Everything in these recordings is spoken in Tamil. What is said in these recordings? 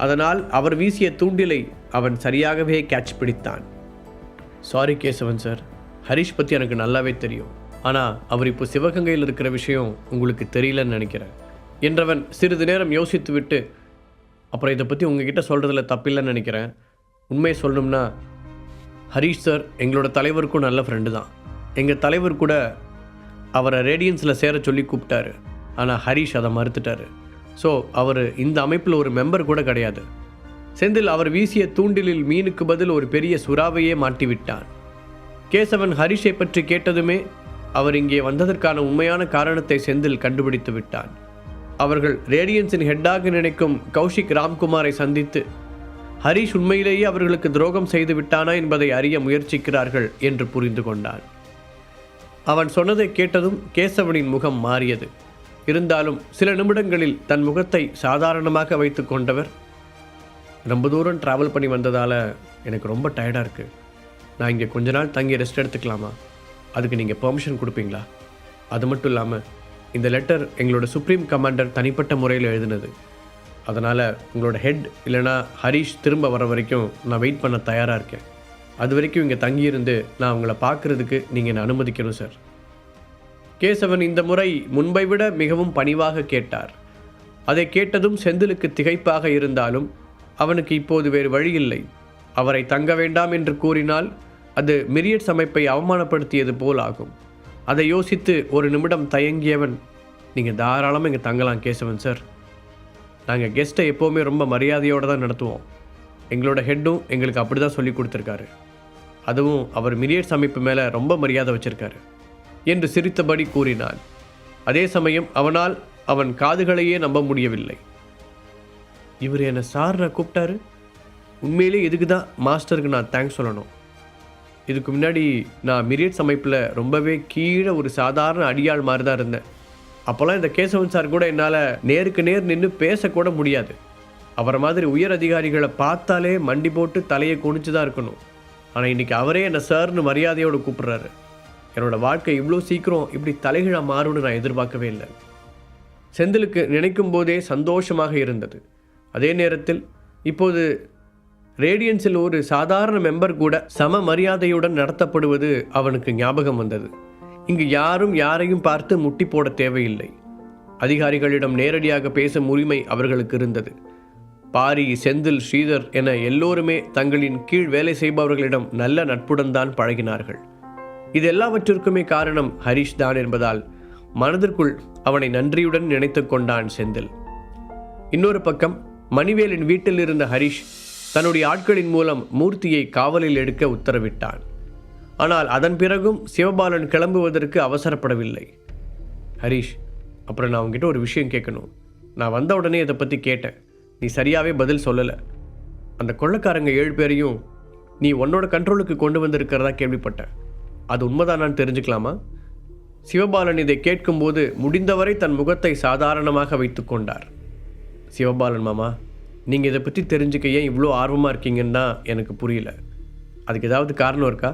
அதனால் அவர் வீசிய தூண்டிலை அவன் சரியாகவே கேட்ச் பிடித்தான். சாரி கேசவன் சார், ஹரிஷ் பற்றி எனக்கு நல்லாவே தெரியும். ஆனால் அவர் இப்போ சிவகங்கையில் இருக்கிற விஷயம் உங்களுக்கு தெரியலன்னு நினைக்கிறேன் என்றவன் சிறிது நேரம் யோசித்து விட்டு, அப்புறம் இதை பற்றி உங்ககிட்ட சொல்கிறதுல தப்பில்லைன்னு நினைக்கிறேன். உண்மையை சொல்லணும்னா ஹரிஷ் சார் எங்களோட தலைவருக்கும் நல்ல ஃப்ரெண்டு தான். எங்கள் தலைவர் கூட அவரை ரேடியன்ஸில் சேர சொல்லி கூப்பிட்டாரு. ஆனால் ஹரிஷ் அதை மறுத்துட்டார். ஸோ அவர் இந்த அமைப்பில் ஒரு மெம்பர் கூட கிடையாது. செந்தில் அவர் வீசிய தூண்டிலில் மீனுக்கு பதில் ஒரு பெரிய சுறாவையே மாட்டிவிட்டான். கேசவன் ஹரிஷை பற்றி கேட்டதுமே அவர் இங்கே வந்ததற்கான உண்மையான காரணத்தை செந்தில் கண்டுபிடித்து விட்டான். அவர்கள் ரேடியன்ஸின் ஹெட்டாக நினைக்கும் கௌஷிக் ராம்குமாரை சந்தித்து ஹரிஷ் உண்மையிலேயே அவர்களுக்கு துரோகம் செய்து விட்டானா என்பதை அறிய முயற்சிக்கிறார்கள் என்று புரிந்து கொண்டான். அவன் சொன்னதை கேட்டதும் கேசவனின் முகம் மாறியது. இருந்தாலும் சில நிமிடங்களில் தன் முகத்தை சாதாரணமாக வைத்து கொண்டவர், ரொம்ப தூரம் ட்ராவல் பண்ணி வந்ததால் எனக்கு ரொம்ப டயர்டாக இருக்குது. நான் இங்கே கொஞ்ச நாள் தங்கி ரெஸ்ட் எடுத்துக்கலாமா? அதுக்கு நீங்கள் பெர்மிஷன் கொடுப்பீங்களா? அது மட்டும் இல்லாமல் இந்த லெட்டர் எங்களோட சுப்ரீம் கமாண்டர் தனிப்பட்ட முறையில் எழுதினது. அதனால் உங்களோட ஹெட் இல்லைனா ஹரிஷ் திரும்ப வர வரைக்கும் நான் வெயிட் பண்ண தயாராக இருக்கேன். அது வரைக்கும் இங்கே தங்கியிருந்து நான் உங்களை பார்க்குறதுக்கு நீங்கள் என்னை அனுமதிக்கணும் சார். கேசவன் இந்த முறை முன்பை விட மிகவும் பணிவாக கேட்டார். அதை கேட்டதும் செந்திலுக்கு திகைப்பாக இருந்தாலும் அவனுக்கு இப்போது வேறு வழி இல்லை. அவரை தங்க வேண்டாம் என்று கூறினால் அது மிரியட்ஸ் அமைப்பை அவமானப்படுத்தியது போல் ஆகும். அதை யோசித்து ஒரு நிமிடம் தயங்கியவன், நீங்கள் தாராளமாக இங்கே தங்கலாம் கேசவன் சார். நாங்கள் கெஸ்ட்டை எப்போவுமே ரொம்ப மரியாதையோடு தான் நடத்துவோம். எங்களோட ஹெட்டும் எங்களுக்கு அப்படி தான் சொல்லி கொடுத்துருக்காரு. அதுவும் அவர் மிரியட்ஸ் அமைப்பு மேலே ரொம்ப மரியாதை வச்சுருக்காரு என்று சிரித்தபடி கூறினான். அதே சமயம் அவனால் அவன் காதுகளையே நம்ப முடியவில்லை. இவர் என்னை சார்னை கூப்பிட்டாரு. உண்மையிலே இதுக்கு தான் மாஸ்டருக்கு நான் தேங்க்ஸ் சொல்லணும். இதுக்கு முன்னாடி நான் மிரியட்ஸ் அமைப்பில் ரொம்பவே கீழே ஒரு சாதாரண அடியாள் மாதிரி தான் இருந்தேன். அப்போல்லாம் இந்த கேசவன் சார் கூட என்னால் நேருக்கு நேர் நின்று பேசக்கூட முடியாது. அவரை மாதிரி உயர் அதிகாரிகளை பார்த்தாலே மண்டி போட்டு தலையை குனிச்சு தான் இருக்கணும். ஆனால் இன்றைக்கி அவரே என்னை சார்னு மரியாதையோடு கூப்பிட்றாரு. என்னோடய வாழ்க்கை இவ்வளோ சீக்கிரம் இப்படி தலைகீழாக மாறும்னு நான் எதிர்பார்க்கவே இல்லை. செந்திலுக்கு நினைக்கும் போதே சந்தோஷமாக இருந்தது. அதே நேரத்தில் இப்போது ரேடியன்ஸில் ஒரு சாதாரண மெம்பர் கூட சம மரியாதையுடன் நடத்தப்படுவது அவனுக்கு ஞாபகம் வந்தது. இங்கு யாரும் யாரையும் பார்த்து முட்டி போட தேவையில்லை. அதிகாரிகளிடம் நேரடியாக பேசும் உரிமை அவர்களுக்கு இருந்தது. பாரி, செந்தில், ஸ்ரீதர் என எல்லோருமே தங்களின் கீழ் வேலை செய்பவர்களிடம் நல்ல நட்புடன் தான் பழகினார்கள். இது எல்லாவற்றிற்குமே காரணம் ஹரிஷ் தான் என்பதால் மனதிற்குள் அவனை நன்றியுடன் நினைத்து கொண்டான் செந்தில். இன்னொரு பக்கம் மணிவேலின் வீட்டில் இருந்த ஹரிஷ் தன்னுடைய ஆட்களின் மூலம் மூர்த்தியை காவலில் எடுக்க உத்தரவிட்டான். ஆனால் அதன் பிறகும் சிவபாலன் கிளம்புவதற்கு அவசரப்படவில்லை. ஹரிஷ், அப்புறம் நான் உங்ககிட்ட ஒரு விஷயம் கேட்கணும். நான் வந்த உடனே இதை பற்றி கேட்டேன். நீ சரியாகவே பதில் சொல்லலை. அந்த கொள்ளைக்காரங்க 7 பேரையும் நீ உன்னோட கண்ட்ரோலுக்கு கொண்டு வந்திருக்கிறதா கேள்விப்பட்டேன். அது உண்மைதானான்னு தெரிஞ்சுக்கலாமா? சிவபாலன் இதை கேட்கும்போது முடிந்தவரை தன் முகத்தை சாதாரணமாக வைத்து கொண்டார். சிவபாலன் மாமா, நீங்கள் இதை பற்றி தெரிஞ்சுக்க ஏன் இவ்வளோ ஆர்வமாக இருக்கீங்கன்னு தான் எனக்கு புரியல. அதுக்கு ஏதாவது காரணம் இருக்கா?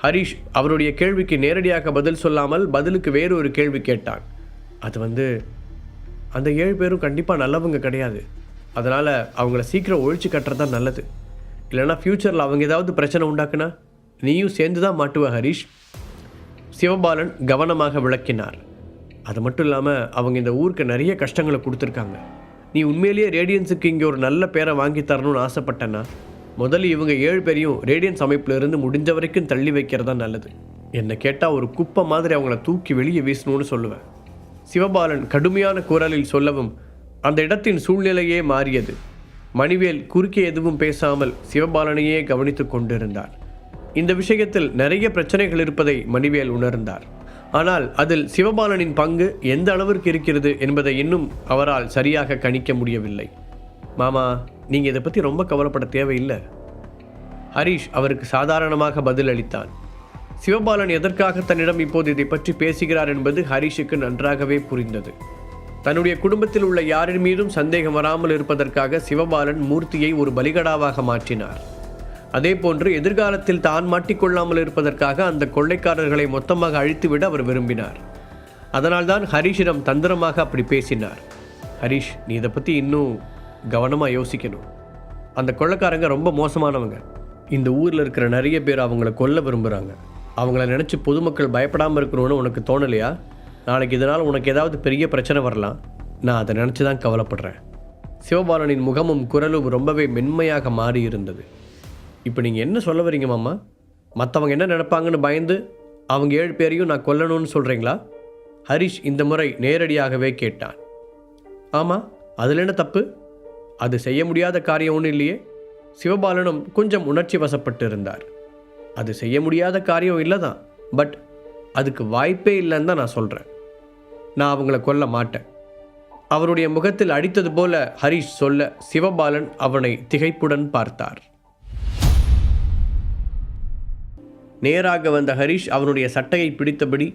ஹரிஷ் அவருடைய கேள்விக்கு நேரடியாக பதில் சொல்லாமல் பதிலுக்கு வேறு ஒரு கேள்வி கேட்டான். அது அந்த 7 பேரும் கண்டிப்பாக நல்லவங்க கிடையாது. அதனால் அவங்கள சீக்கிரம் ஒழிச்சு கட்டுறது தான் நல்லது. இல்லைனா ஃப்யூச்சரில் அவங்க ஏதாவது பிரச்சனை உண்டாக்குனா நீயும் சேர்ந்து தான் மாட்டுவ ஹரிஷ். சிவபாலன் கவனமாக விளக்கினார். அது மட்டும் இல்லாமல் அவங்க இந்த ஊருக்கு நிறைய கஷ்டங்களை கொடுத்துருக்காங்க. நீ உண்மையிலேயே ரேடியன்ஸுக்கு இங்கே ஒரு நல்ல பேரை வாங்கி தரணும்னு ஆசைப்பட்டேன்னா முதல்ல இவங்க 7 பேரையும் ரேடியன்ஸ் அமைப்பில் இருந்து முடிஞ்ச வரைக்கும் தள்ளி வைக்கிறதா நல்லது. என்னை கேட்டால் ஒரு குப்பை மாதிரி அவங்கள தூக்கி வெளியே வீசணும்னு சொல்லுவேன். சிவபாலன் கடுமையான குரலில் சொல்லவும் அந்த இடத்தின் சூழ்நிலையே மாறியது. மணிவேல் குறுக்கே எதுவும் பேசாமல் சிவபாலனையே கவனித்து கொண்டிருந்தார். இந்த விஷயத்தில் நிறைய பிரச்சனைகள் இருப்பதை மணிவேல் உணர்ந்தார். ஆனால் அதில் சிவபாலனின் பங்கு எந்த அளவிற்கு இருக்கிறது என்பதை இன்னும் அவரால் சரியாக கணிக்க முடியவில்லை. மாமா, நீங்கள் இதை பற்றி ரொம்ப கவலைப்பட தேவையில்லை. ஹரிஷ் அவருக்கு சாதாரணமாக பதில் அளித்தான். சிவபாலன் எதற்காக தன்னிடம் இப்போது இதை பற்றி பேசுகிறார் என்பது ஹரிஷுக்கு நன்றாகவே புரிந்தது. தன்னுடைய குடும்பத்தில் உள்ள யாரின் மீதும் சந்தேகம் வராமல் இருப்பதற்காக சிவபாலன் மூர்த்தியை ஒரு பலிகடாவாக மாற்றினார். அதே போன்று எதிர்காலத்தில் தான் மாட்டிக்கொள்ளாமல் இருப்பதற்காக அந்த கொள்ளைக்காரர்களை மொத்தமாக அழித்துவிட அவர் விரும்பினார். அதனால்தான் ஹரிஷிடம் தந்திரமாக அப்படி பேசினார். ஹரிஷ், நீ இதை பற்றி இன்னும் கவனமாக யோசிக்கணும். அந்த கொள்ளைக்காரங்க ரொம்ப மோசமானவங்க. இந்த ஊரில் இருக்கிற நிறைய பேர் அவங்கள கொல்ல விரும்புகிறாங்க. அவங்கள நினச்சி பொதுமக்கள் பயப்படாமல் இருக்கணும்னு உனக்கு தோணலையா? நாளைக்கு இதனால் உனக்கு ஏதாவது பெரிய பிரச்சனை வரலாம். நான் அதை நினச்சி தான் கவலைப்படுறேன். சிவபாலனின் முகமும் குரலும் ரொம்பவே மென்மையாக மாறி இருந்தது. இப்போ நீங்கள் என்ன சொல்ல வரீங்க மாமா? மற்றவங்க என்ன நினைப்பாங்கன்னு பயந்து அவங்க 7 பேரையும் நான் கொல்லணும்னு சொல்கிறீங்களா? ஹரிஷ் இந்த முறை நேரடியாகவே கேட்டான். ஆமாம், அதில் என்ன தப்பு? அது செய்ய முடியாத காரியம் ஒன்றும் இல்லையே. சிவபாலனும் கொஞ்சம் உணர்ச்சி வசப்பட்டு இருந்தார். அது செய்ய முடியாத காரியம் இல்லை தான், பட் அதுக்கு வாய்ப்பே இல்லைன்னு தான் நான் சொல்கிறேன். நான் அவங்கள கொல்ல மாட்டேன். அவருடைய முகத்தில் அடித்தது போல ஹரிஷ் சொல்ல சிவபாலன் அவனை திகைப்புடன் பார்த்தார். நேராக வந்த ஹரிஷ் அவனுடைய சட்டையை பிடித்தபடி,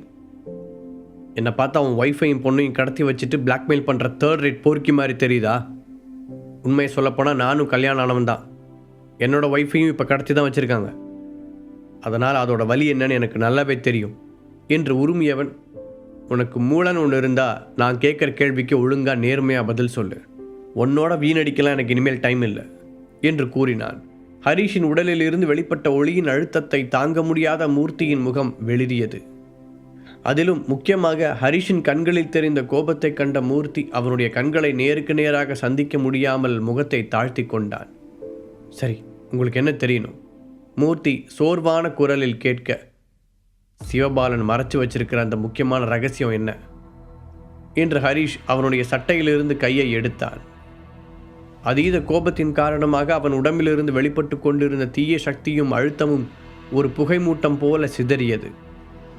என்னை பார்த்தா அவன் ஒய்ஃபையும் பொண்ணையும் கடத்தி வச்சுட்டு பிளாக்மெயில் பண்ணுற 3rd ரேட் போர்க்கி மாதிரி தெரியுதா? உண்மையை சொல்லப்போனால் நானும் கல்யாணம் ஆனவன் தான். என்னோட ஒய்ஃபையும் இப்போ கடத்தி தான் வச்சுருக்காங்க. அதனால் அதோட வலி என்னன்னு எனக்கு நல்லாவே தெரியும் என்று உருமியவன், உனக்கு மூளைன்னு ஒன்று இருந்தால் நான் கேட்குற கேள்விக்கு ஒழுங்காக நேர்மையாக பதில் சொல்லு. உன்னோட வீணடிக்கலாம் எனக்கு இனிமேல் டைம் இல்லை என்று கூறினான். ஹரிஷின் உடலில் இருந்து வெளிப்பட்ட ஒளியின் அழுத்தத்தை தாங்க முடியாத மூர்த்தியின் முகம் வெளிரியது. அதிலும் முக்கியமாக ஹரிஷின் கண்களில் தெரிந்த கோபத்தை கண்ட மூர்த்தி அவனுடைய கண்களை நேருக்கு நேராக சந்திக்க முடியாமல் முகத்தை தாழ்த்தி கொண்டான். சரி, உங்களுக்கு என்ன தெரியணும்? மூர்த்தி சோர்வான குரலில் கேட்க, சிவபாலன் மறைச்சு வச்சிருக்கிற அந்த முக்கியமான ரகசியம் என்ன என்று ஹரிஷ் அவனுடைய சட்டையிலிருந்து கையை எடுத்தான். அதீத கோபத்தின் காரணமாக அவன் உடம்பிலிருந்து வெளிப்பட்டு கொண்டிருந்த தீய சக்தியும் அழுத்தமும் ஒரு புகைமூட்டம் போல சிதறியது.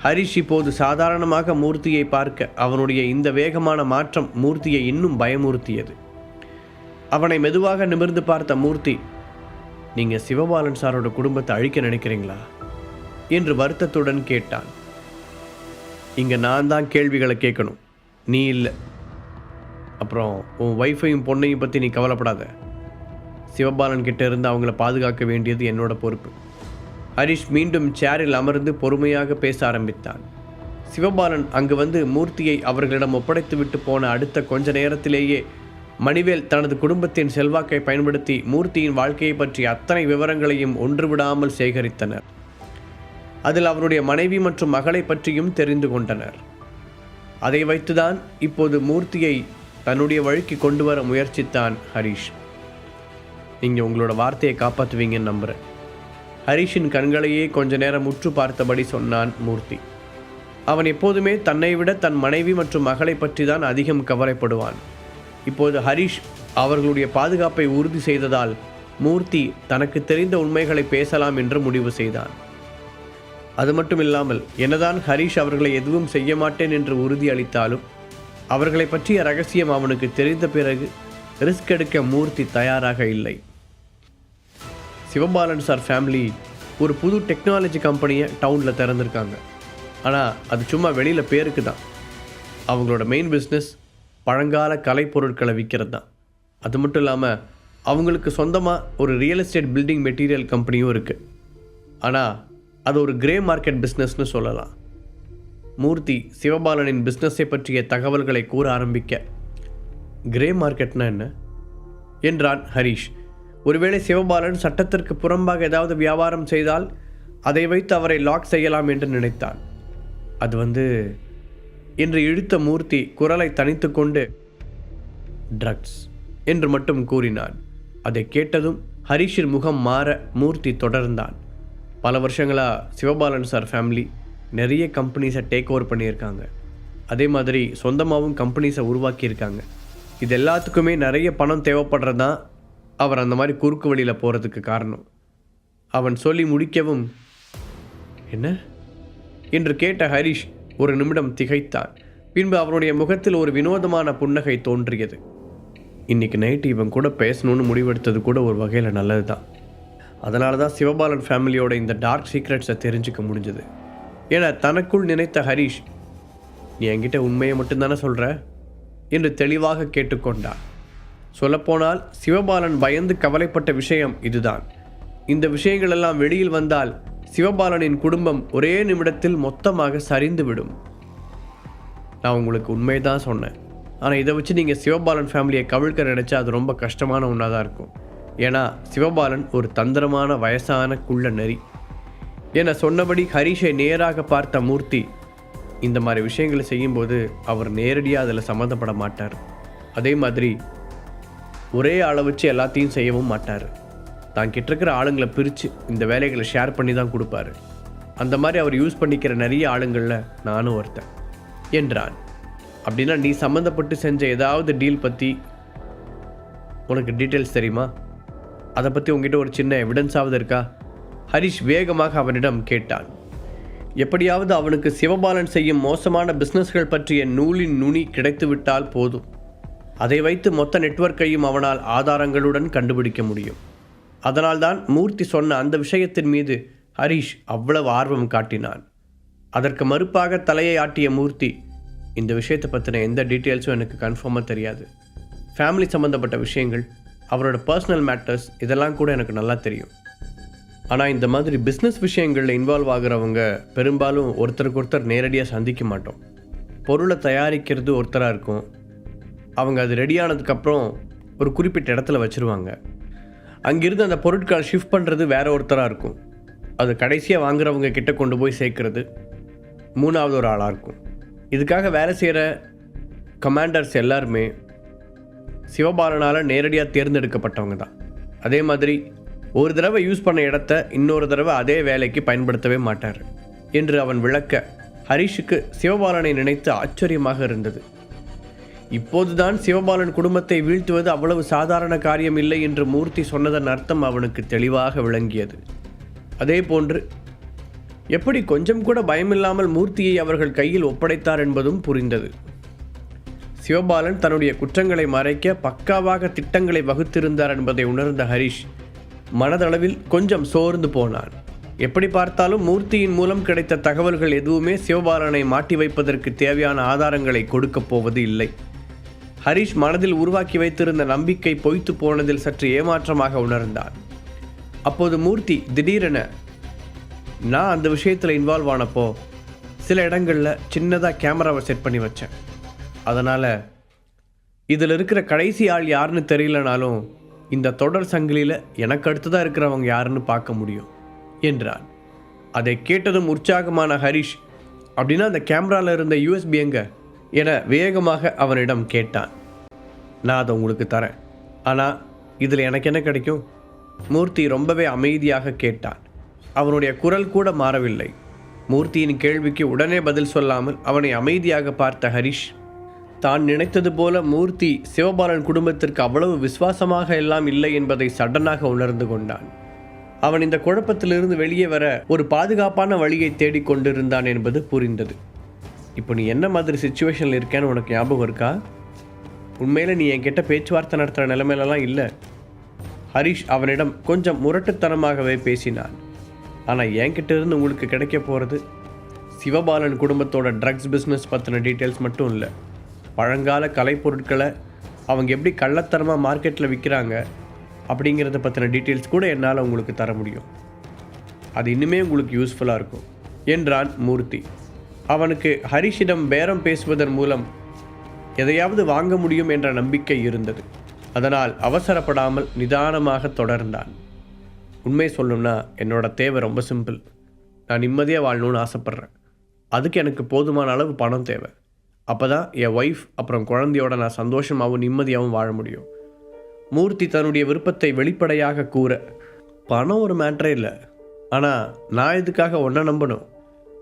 ஹரிஷ் இப்போது சாதாரணமாக மூர்த்தியை பார்க்க அவனுடைய இந்த வேகமான மாற்றம் மூர்த்தியை இன்னும் பயமுறுத்தியது. அவனை மெதுவாக நிமிர்ந்து பார்த்த மூர்த்தி, நீங்கள் சிவபாலன் சாரோட குடும்பத்தை அழிக்க நினைக்கிறீங்களா என்று வருத்தத்துடன் கேட்டான். இங்கே நான் தான் கேள்விகளை கேட்கணும், நீ இல்லை. அப்புறம் உன் ஒய்ஃபையும் பொண்ணையும் பற்றி நீ கவலைப்படாத. சிவபாலன் கிட்ட இருந்து அவங்கள பாதுகாக்க வேண்டியது என்னோட பொறுப்பு. ஹரிஷ் மீண்டும் சேரில் அமர்ந்து பொறுமையாக பேச ஆரம்பித்தான். சிவபாலன் அங்கு வந்து மூர்த்தியை அவர்களிடம் ஒப்படைத்து விட்டு போன அடுத்த கொஞ்ச நேரத்திலேயே மணிவேல் தனது குடும்பத்தின் செல்வாக்கை பயன்படுத்தி மூர்த்தியின் வாழ்க்கையை பற்றிய அத்தனை விவரங்களையும் ஒன்றுவிடாமல் சேகரித்தனர். அதில் அவருடைய மனைவி மற்றும் மகளை பற்றியும் தெரிந்து கொண்டனர். அதை வைத்துதான் இப்போது மூர்த்தியை தன்னுடைய வழிக்கு கொண்டு வர முயற்சித்தான் ஹரிஷ். நீங்கள் உங்களோட வார்த்தையை காப்பாற்றுவீங்கன்னு நம்புகிறேன். ஹரிஷின் கண்களையே கொஞ்ச நேரம் உற்று பார்த்தபடி சொன்னான் மூர்த்தி. அவன் எப்போதுமே தன்னை விட தன் மனைவி மற்றும் மகளை பற்றி தான் அதிகம் கவலைப்படுவான். இப்போது ஹரிஷ் அவர்களுடைய பாதுகாப்பை உறுதி செய்ததால் மூர்த்தி தனக்கு தெரிந்த உண்மைகளை பேசலாம் என்று முடிவு செய்தான். அது மட்டும் இல்லாமல் என்னதான் ஹரிஷ் அவர்களை எதுவும் செய்ய மாட்டேன் என்று உறுதி அளித்தாலும் அவர்களை பற்றிய ரகசியம் அவனுக்கு தெரிந்த பிறகு ரிஸ்க் எடுக்க மூர்த்தி தயாராக இல்லை. சிவபாலன் சார் ஃபேமிலி ஒரு புது டெக்னாலஜி கம்பெனியை டவுனில் திறந்திருக்காங்க. ஆனால் அது சும்மா வெளியில் பேருக்கு தான். அவங்களோட மெயின் பிஸ்னஸ் பழங்கால கலைப்பொருட்களை விற்கிறது தான். அது மட்டும் இல்லாமல் அவங்களுக்கு சொந்தமாக ஒரு ரியல் எஸ்டேட் பில்டிங் மெட்டீரியல் கம்பெனியும் இருக்குது. ஆனால் அது ஒரு கிரே மார்க்கெட் பிஸ்னஸ்னு சொல்லலாம். மூர்த்தி சிவபாலனின் பிஸ்னஸை பற்றிய தகவல்களை கூற ஆரம்பிக்க, கிரே மார்க்கெட்னா என்ன என்றான் ஹரிஷ். ஒருவேளை சிவபாலன் சட்டத்திற்கு புறம்பாக ஏதாவது வியாபாரம் செய்தால் அதை வைத்து அவரை லாக் செய்யலாம் என்று நினைத்தான். அது என்று இழுத்த மூர்த்தி குரலை தனித்து கொண்டு ட்ரக்ஸ் என்று மட்டும் கூறினான். அதை கேட்டதும் ஹரிஷின் முகம் மாற மூர்த்தி தொடர்ந்தான். பல வருஷங்களாக சிவபாலன் சார் ஃபேமிலி நிறைய கம்பெனிஸை டேக் ஓவர் பண்ணியிருக்காங்க. அதே மாதிரி சொந்தமாகவும் கம்பெனிஸை உருவாக்கியிருக்காங்க. இது எல்லாத்துக்குமே நிறைய பணம் தேவைப்படுறது தான் அவர் அந்த மாதிரி குறுக்கு வழியில் போகிறதுக்கு காரணம். அவன் சொல்லி முடிக்கவும், என்ன என்று கேட்ட ஹரிஷ் ஒரு நிமிடம் திகைத்தான். பின்பு அவனுடைய முகத்தில் ஒரு வினோதமான புன்னகை தோன்றியது. இன்றைக்கி நைட்டு இவன் கூட பேசணும்னு முடிவெடுத்தது கூட ஒரு வகையில் நல்லது தான். அதனால தான் சிவபாலன் ஃபேமிலியோட இந்த டார்க் சீக்ரெட்ஸை தெரிஞ்சுக்க முடிஞ்சது என தனக்குள் நினைத்த ஹரிஷ், நீ என்கிட்ட உண்மையை மட்டும்தானே சொல்கிற என்று தெளிவாக கேட்டுக்கொண்டார். சொல்லப்போனால் சிவபாலன் பயந்து கவலைப்பட்ட விஷயம் இதுதான். இந்த விஷயங்கள் எல்லாம் வெளியில் வந்தால் சிவபாலனின் குடும்பம் ஒரே நிமிடத்தில் மொத்தமாக சரிந்துவிடும். நான் உங்களுக்கு உண்மைதான் சொன்னேன், ஆனால் இதை வச்சு நீங்கள் சிவபாலன் ஃபேமிலியை கவிழ்க்க நினச்சா அது ரொம்ப கஷ்டமான ஒன்றா தான் இருக்கும். ஏன்னா சிவபாலன் ஒரு தந்திரமான வயசான குள்ள நரி. என சொன்னபடி ஹரிஷை நேராக பார்த்த மூர்த்தி இந்த மாதிரி விஷயங்களை செய்யும்போது அவர் நேரடியாக அதில் சம்மந்தப்பட மாட்டார். அதே மாதிரி ஒரே ஆளை வச்சு எல்லாத்தையும் செய்யவும் மாட்டார். தான் கிட்ட இருக்கிற ஆளுங்களை பிரித்து இந்த வேலைகளை ஷேர் பண்ணி தான் கொடுப்பாரு. அந்த மாதிரி அவர் யூஸ் பண்ணிக்கிற நிறைய ஆளுங்களில் நானும் ஒருத்தன் என்றான். அப்படின்னா நீ சம்மந்தப்பட்டு செஞ்ச ஏதாவது டீல் பற்றி உனக்கு டீட்டெயில்ஸ் தெரியுமா? அதை பற்றி உங்ககிட்ட ஒரு சின்ன எவிடன்ஸாவது இருக்கா? ஹரிஷ் வேகமாக அவனிடம் கேட்டான். எப்படியாவது அவனுக்கு சிவபாலன் செய்யும் மோசமான பிஸ்னஸ்கள் பற்றிய நூலின் நுனி கிடைத்துவிட்டால் போதும். அதை வைத்து மொத்த நெட்வொர்க்கையும் அவனால் ஆதாரங்களுடன் கண்டுபிடிக்க முடியும். அதனால்தான் மூர்த்தி சொன்ன அந்த விஷயத்தின் மீது ஹரிஷ் அவ்வளவு ஆர்வம் காட்டினான். அதற்கு மறுப்பாக தலையை ஆட்டிய மூர்த்தி, இந்த விஷயத்தை பற்றின எந்த டீட்டெயில்ஸும் எனக்கு கன்ஃபார்மாக தெரியாது. ஃபேமிலி சம்மந்தப்பட்ட விஷயங்கள், அவரோட பர்சனல் மேட்டர்ஸ் இதெல்லாம் கூட எனக்கு நல்லா தெரியும். ஆனால் இந்த மாதிரி பிஸ்னஸ் விஷயங்களில் இன்வால்வ் ஆகிறவங்க பெரும்பாலும் ஒருத்தருக்கு ஒருத்தர் நேரடியாக சந்திக்க மாட்டோம். பொருளை தயாரிக்கிறது ஒருத்தராக இருக்கும். அவங்க அது ரெடியானதுக்கப்புறம் ஒரு குறிப்பிட்ட இடத்துல வச்சுருவாங்க. அங்கிருந்து அந்த பொருட்களை ஷிஃப்ட் பண்ணுறது வேற ஒருத்தராக இருக்கும். அது கடைசியாக வாங்குறவங்க கிட்ட கொண்டு போய் சேர்க்கறது மூணாவது ஒரு ஆளாக இருக்கும். இதுக்காக வேலை செய்கிற கமாண்டர்ஸ் எல்லாருமே சிவபாலனால் நேரடியாக தேர்ந்தெடுக்கப்பட்டவங்க தான். அதே மாதிரி ஒரு தடவை யூஸ் பண்ண இடத்த இன்னொரு தடவை அதே வேலைக்கு பயன்படுத்தவே மாட்டார் என்று அவன் விளக்க ஹரிஷுக்கு சிவபாலனை நினைத்து ஆச்சரியமாக இருந்தது. இப்போதுதான் சிவபாலன் குடும்பத்தை வீழ்த்துவது அவ்வளவு சாதாரண காரியம் இல்லை என்று மூர்த்தி சொன்னதன் அர்த்தம் அவனுக்கு தெளிவாக விளங்கியது. அதே போன்று எப்படி கொஞ்சம் கூட பயமில்லாமல் மூர்த்தியை அவர்கள் கையில் ஒப்படைத்தார் என்பதும் புரிந்தது. சிவபாலன் தன்னுடைய குற்றங்களை மறைக்க பக்காவாக திட்டங்களை வகுத்திருந்தார் என்பதை உணர்ந்த ஹரிஷ் மனதளவில் கொஞ்சம் சோர்ந்து போனான். எப்படி பார்த்தாலும் மூர்த்தியின் மூலம் கிடைத்த தகவல்கள் எதுவுமே சிவபாலனை மாட்டி வைப்பதற்கு தேவையான ஆதாரங்களை கொடுக்கப் போவது இல்லை. ஹரிஷ் மனதில் உருவாக்கி வைத்திருந்த நம்பிக்கை பொய்த்து போனதில் சற்று ஏமாற்றமாக உணர்ந்தான். அப்போது மூர்த்தி திடீரென, நான் அந்த விஷயத்தில் இன்வால்வ் ஆனப்போ சில இடங்களில் சின்னதாக கேமராவை செட் பண்ணி வச்சேன். அதனால் இதில் இருக்கிற கடைசி ஆள் யாருன்னு தெரியலனாலும் இந்த தொடர் சங்கிலியில் எனக்கு அடுத்ததாக இருக்கிறவங்க யாருன்னு பார்க்க முடியும் என்றான். அதை கேட்டதும் உற்சாகமான ஹரிஷ், அப்படின்னா அந்த கேமராவில் இருந்த யூஎஸ்பி எங்க என வேகமாக அவனிடம் கேட்டான். நான் அதை உங்களுக்கு தரேன், ஆனால் இதில் எனக்கு என்ன கிடைக்கும்? மூர்த்தி ரொம்பவே அமைதியாக கேட்டான். அவனுடைய குரல் கூட மாறவில்லை. மூர்த்தியின் கேள்விக்கு உடனே பதில் சொல்லாமல் அவனை அமைதியாக பார்த்த ஹரிஷ், தான் நினைத்தது போல மூர்த்தி சிவபாலன் குடும்பத்திற்கு அவ்வளவு விசுவாசமாக எல்லாம் இல்லை என்பதை சடனாக உணர்ந்து கொண்டான். அவன் இந்த குழப்பத்திலிருந்து வெளியே வர ஒரு பாதுகாப்பான வழியை தேடிக்கொண்டிருந்தான் என்பது புரிந்தது. இப்போ நீ என்ன மாதிரி சிச்சுவேஷனில் இருக்கேன்னு உனக்கு ஞாபகம் இருக்கா? உண்மையில் நீ என்கிட்ட பேச்சுவார்த்தை நடத்துகிற நிலைமையிலலாம் இல்லை. ஹரிஷ் அவனிடம் கொஞ்சம் முரட்டுத்தனமாகவே பேசினான். ஆனால் என்கிட்ட இருந்து உங்களுக்கு கிடைக்க போகிறது சிவபாலன் குடும்பத்தோட ட்ரக்ஸ் பிஸ்னஸ் பற்றின டீட்டெயில்ஸ் மட்டும் இல்லை, பழங்கால கலைப்பொருட்களை அவங்க எப்படி கள்ளத்தரமாக மார்க்கெட்டில் விற்கிறாங்க அப்படிங்கிறத பற்றின டீட்டெயில்ஸ் கூட என்னால் உங்களுக்கு தர முடியும். அது இன்னுமே உங்களுக்கு யூஸ்ஃபுல்லாக இருக்கும் என்றான் மூர்த்தி. அவனுக்கு ஹரிஷிடம் பேரம் பேசுவதன் மூலம் எதையாவது வாங்க முடியும் என்ற நம்பிக்கை இருந்தது. அதனால் அவசரப்படாமல் நிதானமாக தொடர்ந்தான். உண்மை சொல்லணும்னா என்னோட தேவை ரொம்ப சிம்பிள். நான் நிம்மதியாக வாழணும்னு ஆசைப்பட்றேன். அதுக்கு எனக்கு போதுமான அளவு பணம் தேவை. அப்போ தான் என் ஒய்ஃப் அப்புறம் குழந்தையோட நான் சந்தோஷமாகவும் நிம்மதியாகவும் வாழ முடியும். மூர்த்தி தன்னுடைய விருப்பத்தை வெளிப்படையாக கூற, பணம் ஒரு மேட்டரே இல்லை, ஆனால் நான் இதுக்காக ஒன்றை நம்பணும்.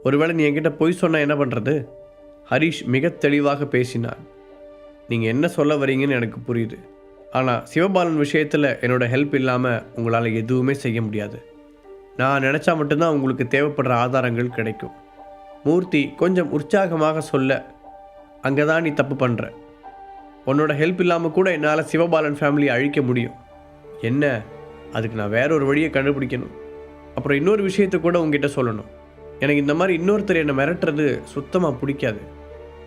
ஒருவேளை நீ என்கிட்ட பொய் சொன்னால் என்ன பண்ணுறது? ஹரிஷ் மிக தெளிவாக பேசினான். நீங்கள் என்ன சொல்ல வரீங்கன்னு எனக்கு புரியுது, ஆனால் சிவபாலன் விஷயத்தில் என்னோட ஹெல்ப் இல்லாமல் உங்களால் எதுவுமே செய்ய முடியாது. நான் நினச்சா மட்டும்தான் உங்களுக்கு தேவைப்படுற ஆதாரங்கள் கிடைக்கும். மூர்த்தி கொஞ்சம் உற்சாகமாக சொல்ல, அங்கே தான் நீ தப்பு பண்ணுற. உன்னோட ஹெல்ப் இல்லாமல் கூட என்னால் சிவபாலன் ஃபேமிலியை அழிக்க முடியும். என்ன, அதுக்கு நான் வேற ஒரு வழியை கண்டுபிடிக்கணும். அப்புறம் இன்னொரு விஷயத்தை கூட உங்ககிட்ட சொல்லணும். எனக்கு இந்த மாதிரி இன்னொருத்தர் என்னை மிரட்டுறது சுத்தமாக பிடிக்காது.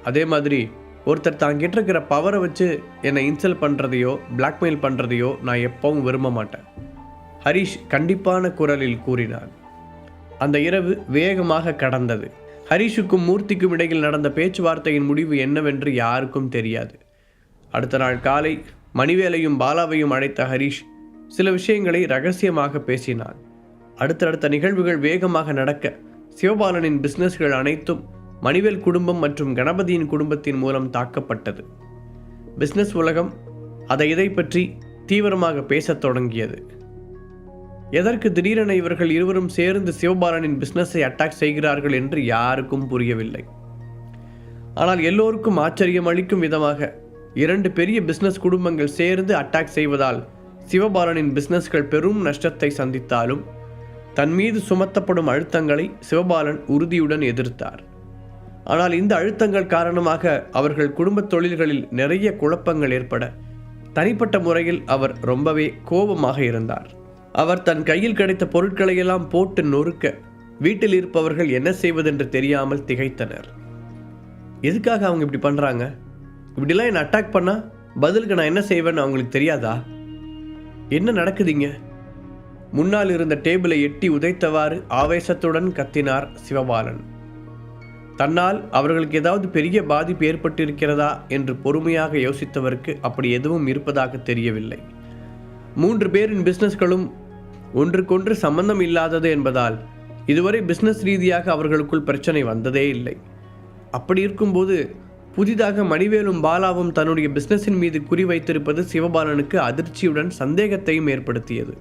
அதே மாதிரி ஒருத்தர் தான் கிட்ட இருக்கிற பவரை வச்சு என்னை இன்சல்ட் பண்ணுறதையோ பிளாக்மெயில் பண்ணுறதையோ நான் எப்பவும் விரும்ப மாட்டேன், ஹரிஷ் கண்டிப்பான குரலில் கூறினான். அந்த இரவு வேகமாக கடந்தது. ஹரிஷுக்கும் மூர்த்திக்கும் இடையில் நடந்த பேச்சுவார்த்தையின் முடிவு என்னவென்று யாருக்கும் தெரியாது. அடுத்த நாள் காலை மணிவேலையும் பாலாவையும் அழைத்த ஹரிஷ் சில விஷயங்களை ரகசியமாக பேசினான். அடுத்தடுத்த நிகழ்வுகள் வேகமாக நடக்க சிவபாலனின் பிசினஸ்கள் அனைத்தும் மணிவேல் குடும்பம் மற்றும் கணபதியின் குடும்பத்தின் மூலம் தாக்கப்பட்டது. பிசினஸ் உலகம் இதை பற்றி தீவிரமாக பேசத் தொடங்கியது. எதற்கு திடீரென இவர்கள் இருவரும் சேர்ந்து சிவபாலனின் பிசினஸை அட்டாக் செய்கிறார்கள் என்று யாருக்கும் புரியவில்லை. ஆனால் எல்லோருக்கும் ஆச்சரியம் அளிக்கும் விதமாக 2 பெரிய பிசினஸ் குடும்பங்கள் சேர்ந்து அட்டாக் செய்வதால் சிவபாலனின் பிசினஸ்கள் பெரும் நஷ்டத்தை சந்தித்தாலும் தன் மீது சுமத்தப்படும் அழுத்தங்களை சிவபாலன் உறுதியுடன் எதிர்த்தார். ஆனால் இந்த அழுத்தங்கள் காரணமாக அவர்கள் குடும்ப தொழில்களில் நிறைய குழப்பங்கள் ஏற்பட தனிப்பட்ட முறையில் அவர் ரொம்பவே கோபமாக இருந்தார். அவர் தன் கையில் கிடைத்த பொருட்களையெல்லாம் போட்டு நொறுக்க வீட்டில் இருப்பவர்கள் என்ன செய்வதென்று தெரியாமல் திகைத்தனர். எதுக்காக அவங்க இப்படி பண்ணுறாங்க? இப்படிலாம் என்னை அட்டாக் பண்ணால் பதிலுக்கு நான் என்ன செய்வேன்னு அவங்களுக்கு தெரியாதா? என்ன நடக்குதுங்க? முன்னால் இருந்த டேபிளை எட்டி உதைத்தவாறு ஆவேசத்துடன் கத்தினார் சிவபாலன். தன்னால் அவர்களுக்கு ஏதாவது பெரிய பாதிப்பு ஏற்பட்டிருக்கிறதா என்று பொறுமையாக யோசித்தவருக்கு அப்படி எதுவும் இருப்பதாக தெரியவில்லை. 3 பேரின் பிசினஸ்களும் ஒன்றுக்கொன்று சம்பந்தம் இல்லாதது என்பதால் இதுவரை பிசினஸ் ரீதியாக அவர்களுக்குள் பிரச்சனை வந்ததே இல்லை. அப்படி இருக்கும்போது புதிதாக மணிவேலும் பாலாவும் தன்னுடைய பிசினஸின் மீது குறிவைத்திருப்பது சிவபாலனுக்கு அதிர்ச்சியுடன் சந்தேகத்தையும் ஏற்படுத்தியது.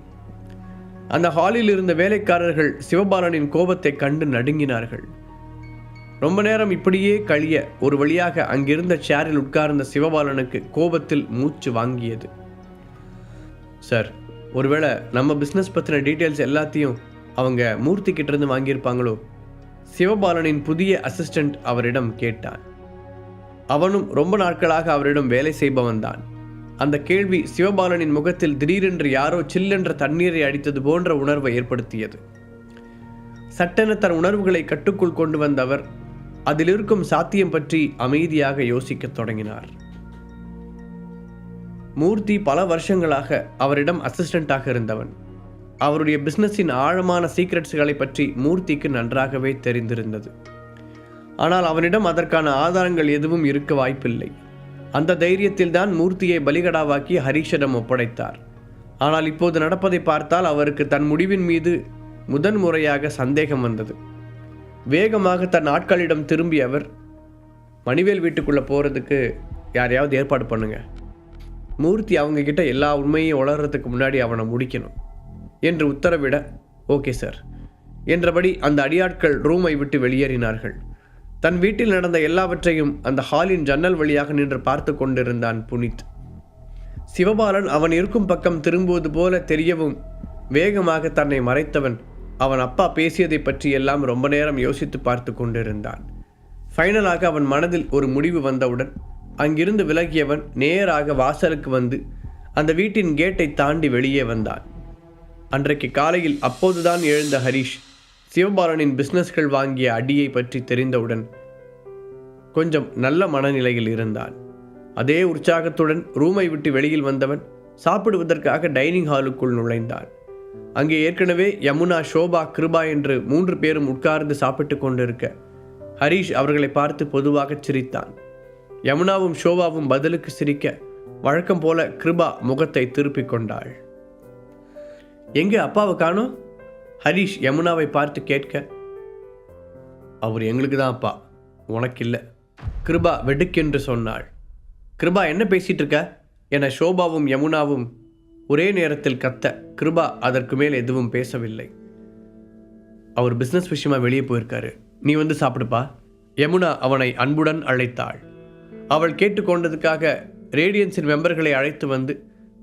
அந்த ஹாலில் இருந்த வேலைக்காரர்கள் சிவபாலனின் கோபத்தை கண்டு நடுங்கினார்கள். ரொம்ப நேரம் இப்படியே கழிய ஒரு வழியாக அங்கிருந்த சேரில் உட்கார்ந்த சிவபாலனுக்கு கோபத்தில் மூச்சு வாங்கியது. சார், ஒருவேளை நம்ம பிஸ்னஸ் பற்றின டீட்டெயில்ஸ் எல்லாத்தையும் அவங்க மூர்த்தி கிட்டேருந்து வாங்கியிருப்பாங்களோ? சிவபாலனின் புதிய அசிஸ்டண்ட் அவரிடம் கேட்டான். அவனும் ரொம்ப நாட்களாக அவரிடம் வேலை செய்பவன் தான். அந்த கேள்வி சிவபாலனின் முகத்தில் திடீரென்று யாரோ சில்லென்ற தண்ணீரை அடித்தது போன்ற உணர்வை ஏற்படுத்தியது. சட்டென தன் உணர்வுகளை கட்டுக்குள் கொண்டு வந்த அவர் அதில் இருக்கும் சாத்தியம் பற்றி அமைதியாக யோசிக்கத் தொடங்கினார். மூர்த்தி பல வருஷங்களாக அவரிடம் அசிஸ்டண்டாக இருந்தவன். அவருடைய பிசினஸின் ஆழமான சீக்ரெட்ஸ்களை பற்றி மூர்த்திக்கு நன்றாகவே தெரிந்திருந்தது. ஆனால் அவனிடம் அதற்கான ஆதாரங்கள் எதுவும் இருக்க வாய்ப்பில்லை. அந்த தைரியத்தில் தான் மூர்த்தியை பலிகடாவாக்கி ஹரிஷிடம் ஒப்படைத்தார். ஆனால் இப்போது நடப்பதை பார்த்தால் அவருக்கு தன் முடிவின் மீது முதன்முறையாக சந்தேகம் வந்தது. வேகமாக தன் ஆட்களிடம் திரும்பிய அவர், மணிவேல் வீட்டுக்குள்ளே போகிறதுக்கு யாரையாவது ஏற்பாடு பண்ணுங்க. மூர்த்தி அவங்க கிட்ட எல்லா உண்மையும் உளறதுக்கு முன்னாடி அவனை முடிக்கணும் என்று உத்தரவிட, ஓகே சார் என்றபடி அந்த அடியாட்கள் ரூமை விட்டு வெளியேறினார்கள். தன் வீட்டில் நடந்த எல்லாவற்றையும் அந்த ஹாலின் ஜன்னல் வழியாக நின்று பார்த்து கொண்டிருந்தான் புனித். சிவபாலன் அவன் இருக்கும் பக்கம் திரும்புவது போல தெரியவும் வேகமாக தன்னை மறைத்தவன் அவன் அப்பா பேசியதை பற்றி எல்லாம் ரொம்ப நேரம் யோசித்து பார்த்து கொண்டிருந்தான். ஃபைனலாக அவன் மனதில் ஒரு முடிவு வந்தவுடன் அங்கிருந்து விலகியவன் நேராக வாசலுக்கு வந்து அந்த வீட்டின் கேட்டை தாண்டி வெளியே வந்தான். அன்றைக்கு காலையில் அப்போதுதான் எழுந்த ஹரிஷ் சிவபாலனின் பிஸ்னஸ்கள் வாங்கிய அடியை பற்றி தெரிந்தவுடன் கொஞ்சம் நல்ல மனநிலையில் இருந்தான். அதே உற்சாகத்துடன் ரூமை விட்டு வெளியில் வந்தவன் சாப்பிடுவதற்காக டைனிங் ஹாலுக்குள் நுழைந்தான். அங்கே ஏற்கனவே யமுனா, ஷோபா, கிருபா என்று 3 பேரும் உட்கார்ந்து சாப்பிட்டு கொண்டிருக்க ஹரிஷ் அவர்களை பார்த்து பொதுவாக சிரித்தான். யமுனாவும் ஷோபாவும் பதிலுக்கு சிரிக்க வழக்கம் போல கிருபா முகத்தை திருப்பிக் கொண்டாள். எங்கே அப்பாவை காணோம்? ஹரிஷ் யமுனாவை பார்த்து கேட்க, அவர் எங்களுக்கு தான் அப்பா, உனக்கு இல்லை, கிருபா வெடுக்கென்று சொன்னாள். கிருபா என்ன பேசிட்டு இருக்க என ஷோபாவும் யமுனாவும் ஒரே நேரத்தில் கத்த, கிருபா அதற்கு மேல் எதுவும் பேசவில்லை. அவர் பிஸ்னஸ் விஷயமா வெளியே போயிருக்காரு, நீ வந்து சாப்பிடுப்பா. யமுனா அவனை அன்புடன் அழைத்தாள். அவள் கேட்டுக்கொண்டதுக்காக ரேடியன்ஸின் மெம்பர்களை அழைத்து வந்து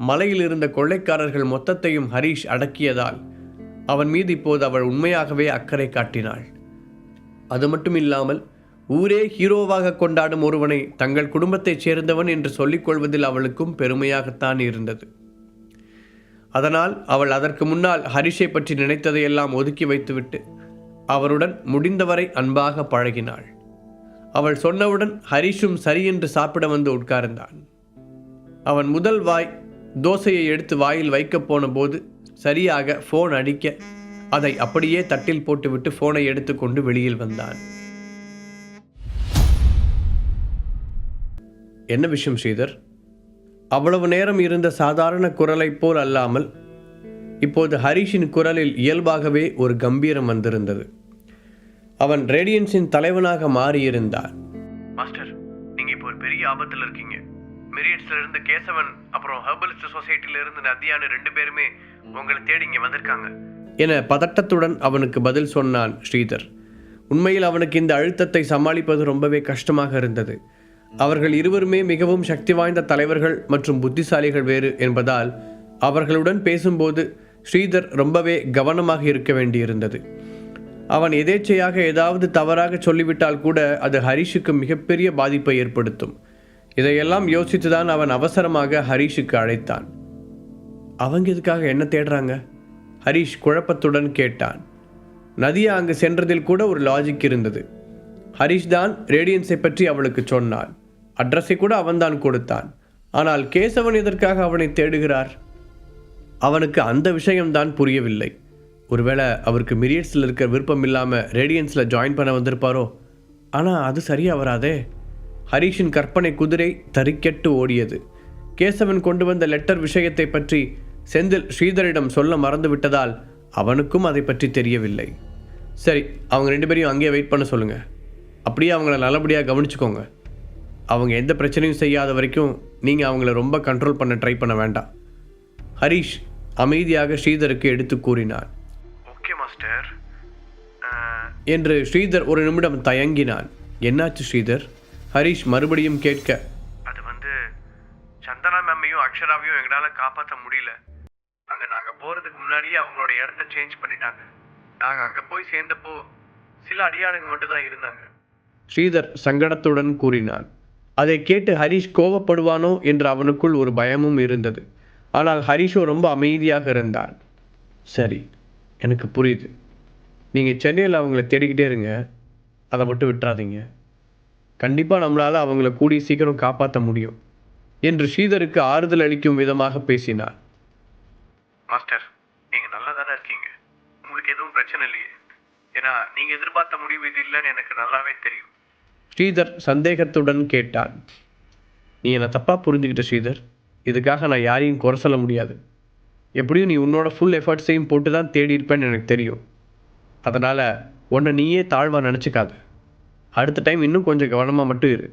மலையில் இருந்த கொள்ளைக்காரர்கள் மொத்தத்தையும் ஹரிஷ் அடக்கியதால் அவன் மீது இப்போது அவள் உண்மையாகவே அக்கறை காட்டினாள். அது மட்டும் இல்லாமல் ஊரே ஹீரோவாக கொண்டாடும் ஒருவனை தங்கள் குடும்பத்தைச் சேர்ந்தவன் என்று சொல்லிக்கொள்வதில் அவளுக்கும் பெருமையாகத்தான் இருந்தது. அதனால் அவள் அதற்கு முன்னால் ஹரிஷை பற்றி நினைத்ததையெல்லாம் ஒதுக்கி வைத்துவிட்டு அவருடன் முடிந்தவரை அன்பாக பழகினாள். அவள் சொன்னவுடன் ஹரிஷும் சரி என்று சாப்பிட வந்து உட்கார்ந்தான். அவன் முதல் வாய் தோசையை எடுத்து வாயில் வைக்கப் போன போது சரியாக ஃபோன் அடிக்க அதை அப்படியே தட்டில் போட்டுவிட்டு ஃபோனை எடுத்துக்கொண்டு வெளியில் வந்தான். என்ன விஷயம் ஸ்ரீதர்? அவ்வளவு நேரம் இருந்த சாதாரண குரலைப் போல் அல்லாமல் இப்போது ஹரிஷின் குரலில் இயல்பாகவே ஒரு கம்பீரம் வந்திருந்தது. அவன் ரேடியன்ஸின் தலைவனாக மாறியிருந்தான். மாஸ்டர், நீங்கள் இப்போ ஒரு பெரிய ஆபத்தில் இருக்கீங்க. மெரிட்ஸ்ல இருந்து கேசவன், அப்புறம் ஹெர்பலிஸ்ட் சொசைட்டில இருந்து நதியான 2 பேருமே உங்களை தேடி இங்கே வந்திருக்காங்க என பதட்டத்துடன் அவனுக்கு பதில் சொன்னான் ஸ்ரீதர். உண்மையில் அவனுக்கு இந்த அழுத்தத்தை சமாளிப்பது ரொம்பவே கஷ்டமாக இருந்தது. அவர்கள் இருவருமே மிகவும் சக்தி வாய்ந்த தலைவர்கள் மற்றும் புத்திசாலிகள் வேறு என்பதால் அவர்களுடன் பேசும்போது ஸ்ரீதர் ரொம்பவே கவனமாக இருக்க வேண்டியிருந்தது. அவன் எதேச்சையாக ஏதாவது தவறாக சொல்லிவிட்டால் கூட அது ஹரிஷுக்கு மிகப்பெரிய பாதிப்பை ஏற்படுத்தும். இதையெல்லாம் யோசித்துதான் அவன் அவசரமாக ஹரிஷுக்கு அழைத்தான். அவங்க எதுக்காக என்ன தேடுறாங்க? ஹரிஷ் குழப்பத்துடன் கேட்டான். நதியா அங்கு சென்றதில் கூட ஒரு லாஜிக் இருந்தது. ஹரிஷ் தான் ரேடியன்ஸை பற்றி அவளுக்கு சொன்னான். அட்ரஸை கூட அவன்தான் கொடுத்தான். ஆனால் கேசவன் எதற்காக அவனை தேடுகிறார்? அவனுக்கு அந்த விஷயம்தான் புரியவில்லை. ஒருவேளை அவருக்கு மிரியட்ஸில் இருக்க விருப்பம் இல்லாமல் ரேடியன்ஸில் ஜாயின் பண்ண வந்திருப்பாரோ? ஆனால் அது சரியாக வராதே. ஹரிஷின் கற்பனை குதிரை தறிக்கெட்டு ஓடியது. கேசவன் கொண்டு வந்த லெட்டர் விஷயத்தை பற்றி செந்தில் ஸ்ரீதரிடம் சொல்ல மறந்து விட்டதால் அவனுக்கும் அதை பற்றி தெரியவில்லை. சரி, அவங்க 2 பேரையும் அங்கேயே வெயிட் பண்ண சொல்லுங்கள். அப்படியே அவங்கள நல்லபடியாக கவனிச்சுக்கோங்க. அவங்க எந்த பிரச்சனையும் செய்யாத வரைக்கும் நீங்கள் அவங்கள ரொம்ப கண்ட்ரோல் பண்ண ட்ரை பண்ண வேண்டாம். ஹரிஷ் அமைதியாக ஸ்ரீதருக்கு எடுத்து கூறினான். ஓகே மாஸ்டர் என்று ஸ்ரீதர் ஒரு நிமிடம் தயங்கினான். என்னாச்சு ஸ்ரீதர்? ஹரிஷ் மறுபடியும் கேட்க, அது சந்தனா மேமையும் அக்ஷராவையும் எங்களால் காப்பாற்ற முடியல. அங்கே நாங்கள் போகிறதுக்கு முன்னாடியே அவங்களோட இடத்த சேஞ்ச் பண்ணிட்டாங்க. நாங்கள் அங்கே போய் சேர்ந்தப்போ சில அடியாளங்கள் மட்டும் தான் இருந்தாங்க. ஸ்ரீதர் சங்கடத்துடன் கூறினான். அதை கேட்டு ஹரிஷ் கோபப்படுவானோ என்று அவனுக்குள் ஒரு பயமும் இருந்தது. ஆனால் ஹரிஷோ ரொம்ப அமைதியாக இருந்தான். சரி, எனக்கு புரியுது. நீங்கள் சென்னையில் அவங்கள தேடிக்கிட்டே இருங்க, அதை மட்டும் விட்டுறாதீங்க. கண்டிப்பாக நம்மளால் அவங்கள கூடிய சீக்கிரம் காப்பாற்ற முடியும் என்று ஸ்ரீதருக்கு ஆறுதல் அளிக்கும் விதமாக பேசினார். மாஸ்டர், நீங்கள் நல்லா தானே இருக்கீங்க. உங்களுக்கு எதுவும் பிரச்சனை இல்லையே? ஏன்னா நீங்கள் எதிர்பார்த்த முடிவு இது இல்லைன்னு எனக்கு நல்லாவே தெரியும். ஸ்ரீதர் சந்தேகத்துடன் கேட்டான். நீ என்னை தப்பாக புரிஞ்சுக்கிட்ட ஸ்ரீதர். இதுக்காக நான் யாரையும் குறை சொல்ல முடியாது. எப்படியும் நீ உன்னோட ஃபுல் எஃபர்ட்ஸையும் போட்டு தான் தேடி இருப்பேன்னு எனக்கு தெரியும். அதனால் உன்னை நீயே தாழ்வாக நினச்சிக்காது. அடுத்த டைம் இன்னும் கொஞ்சம் கவனமாக மட்டும் இரு.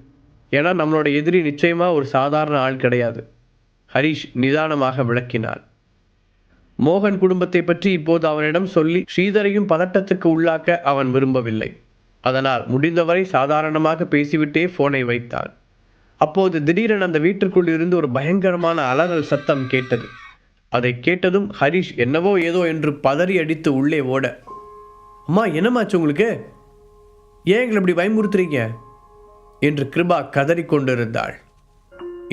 ஏன்னா நம்மளோட எதிரி நிச்சயமாக ஒரு சாதாரண ஆள் கிடையாது. ஹரிஷ் நிதானமாக விளக்கினார். மோகன் குடும்பத்தை பற்றி இப்போது அவனிடம் சொல்லி ஸ்ரீதரையும் பதட்டத்துக்கு உள்ளாக்க அவன் விரும்பவில்லை. அதனால் முடிந்தவரை சாதாரணமாக பேசிவிட்டே ஃபோனை வைத்தான். அப்போது திடீரென அந்த வீட்டிற்குள் இருந்து ஒரு பயங்கரமான அலறல் சத்தம் கேட்டது. அதை கேட்டதும் ஹரிஷ் என்னவோ ஏதோ என்று பதறி அடித்து உள்ளே ஓட, அம்மா என்னமாச்சு உங்களுக்கு? ஏன் எங்களை இப்படி பயமுறுத்துறீங்க என்று கிருபா கதறிக்கொண்டிருந்தாள்.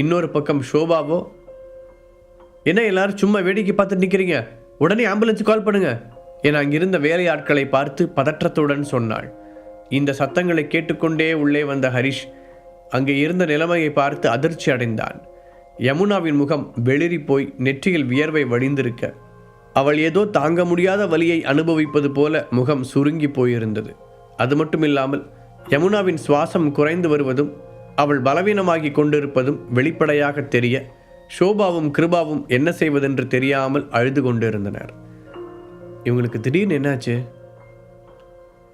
இன்னொரு பக்கம் ஷோபாவோ, என்ன எல்லாரும் சும்மா வேடிக்கை பார்த்து நிற்கிறீங்க, உடனே ஆம்புலன்ஸுக்கு கால் பண்ணுங்க என அங்கிருந்த வேலையாட்களை பார்த்து பதற்றத்துடன் சொன்னாள். இந்த சத்தங்களை கேட்டுக்கொண்டே உள்ளே வந்த ஹரிஷ் அங்கே இருந்த நிலைமையை பார்த்து அதிர்ச்சி அடைந்தான். யமுனாவின் முகம் வெளிரி போய் நெற்றியில் வியர்வை வடிந்திருக்க, அவள் ஏதோ தாங்க முடியாத வலியை அனுபவிப்பது போல முகம் சுருங்கி போயிருந்தது. அது மட்டுமில்லாமல் யமுனாவின் சுவாசம் குறைந்து வருவதும் அவள் பலவீனமாகி கொண்டிருப்பதும் வெளிப்படையாக தெரிய ஷோபாவும் கிருபாவும் என்ன செய்வதென்று தெரியாமல் அழுது கொண்டிருந்தனர். இவங்களுக்கு திடீர்னு என்னாச்சு?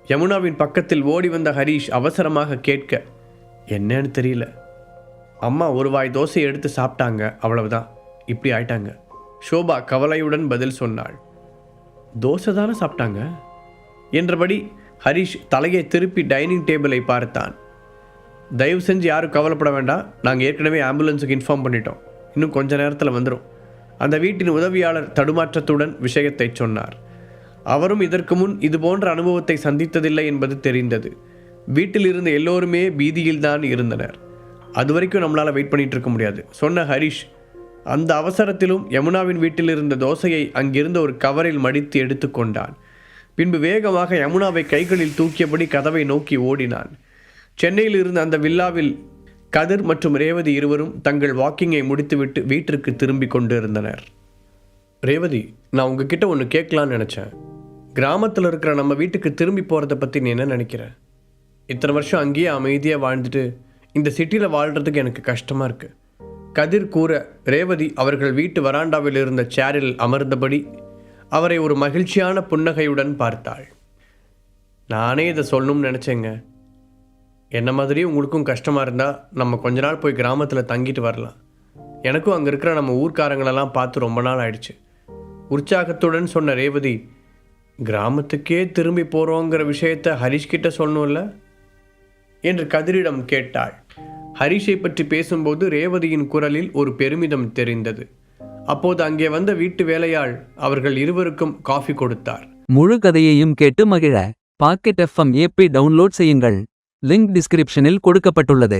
யமுனாவின் பக்கத்தில் ஓடி வந்த ஹரிஷ் அவசரமாக கேட்க, என்னன்னு தெரியல, அம்மா ஒரு வாய் தோசை எடுத்து சாப்பிட்டாங்க, அவ்வளவுதான், இப்படி ஆயிட்டாங்க. ஷோபா கவலையுடன் பதில் சொன்னாள். தோசை தானே சாப்பிட்டாங்க என்றபடி ஹரிஷ் தலையை திருப்பி டைனிங் டேபிளை பார்த்தான். தயவு செஞ்சு யாரும் கவலைப்பட வேண்டாம், நாங்கள் ஏற்கனவே ஆம்புலன்ஸுக்கு இன்ஃபார்ம் பண்ணிட்டோம், இன்னும் கொஞ்ச நேரத்தில் வந்துடும். அந்த வீட்டின் உதவியாளர் தடுமாற்றத்துடன் விஷயத்தை சொன்னார். அவரும் இதற்கு முன் இது போன்ற அனுபவத்தை சந்தித்ததில்லை என்பது தெரிந்தது. வீட்டில் இருந்த எல்லோருமே பீதியில்தான் இருந்தனர். அது வரைக்கும் நம்மளால் வெயிட் பண்ணிட்டு இருக்க முடியாது சொன்ன ஹரிஷ் அந்த அவசரத்திலும் யமுனாவின் வீட்டில் இருந்த தோசையை அங்கிருந்த ஒரு கவரில் மடித்து எடுத்து கொண்டான். பின்பு வேகமாக யமுனாவை கைகளில் தூக்கியபடி கதவை நோக்கி ஓடினான். சென்னையில் இருந்த அந்த வில்லாவில் கதிர் மற்றும் ரேவதி இருவரும் தங்கள் வாக்கிங்கை முடித்துவிட்டு வீட்டிற்கு திரும்பி கொண்டு இருந்தனர். ரேவதி, நான் உங்ககிட்ட ஒன்று கேட்கலான்னு நினச்சேன். கிராமத்தில் இருக்கிற நம்ம வீட்டுக்கு திரும்பி போகிறத பற்றி நீ என்ன நினைக்கிற? இத்தனை வருஷம் அங்கேயே அமைதியாக வாழ்ந்துட்டு இந்த சிட்டியில் வாழ்கிறதுக்கு எனக்கு கஷ்டமாக இருக்குது. கதிர் கூற ரேவதி அவர்கள் வீட்டு வராண்டாவில் இருந்த சேரில் அமர்ந்தபடி அவரை ஒரு மகிழ்ச்சியான புன்னகையுடன் பார்த்தாள். நானே இதை சொல்லணும்னு நினச்சேங்க. என்ன மாதிரி உங்களுக்கும் கஷ்டமாக இருந்தால் நம்ம கொஞ்ச நாள் போய் கிராமத்தில் தங்கிட்டு வரலாம். எனக்கும் அங்கே இருக்கிற நம்ம ஊர்க்காரங்களெல்லாம் பார்த்து ரொம்ப நாள் ஆயிடுச்சு. உற்சாகத்துடன் சொன்ன ரேவதி, கிராமத்துக்கே திரும்பி போகிறோங்கிற விஷயத்தை ஹரிஷ்கிட்ட சொல்லணும்ல என்று கதிரிடம் கேட்டாள். ஹரிஷை பற்றி பேசும்போது ரேவதியின் குரலில் ஒரு பெருமிதம் தெரிந்தது. அப்போது அங்கே வந்த வீட்டு வேலையாள் அவர்கள் இருவருக்கும் காஃபி கொடுத்தார். முழு கதையையும் கேட்டு மகிழ பாக்கெட் FM ஏபி டவுன்லோட் செய்யுங்கள். லிங்க் டிஸ்கிரிப்ஷனில் கொடுக்கப்பட்டுள்ளது.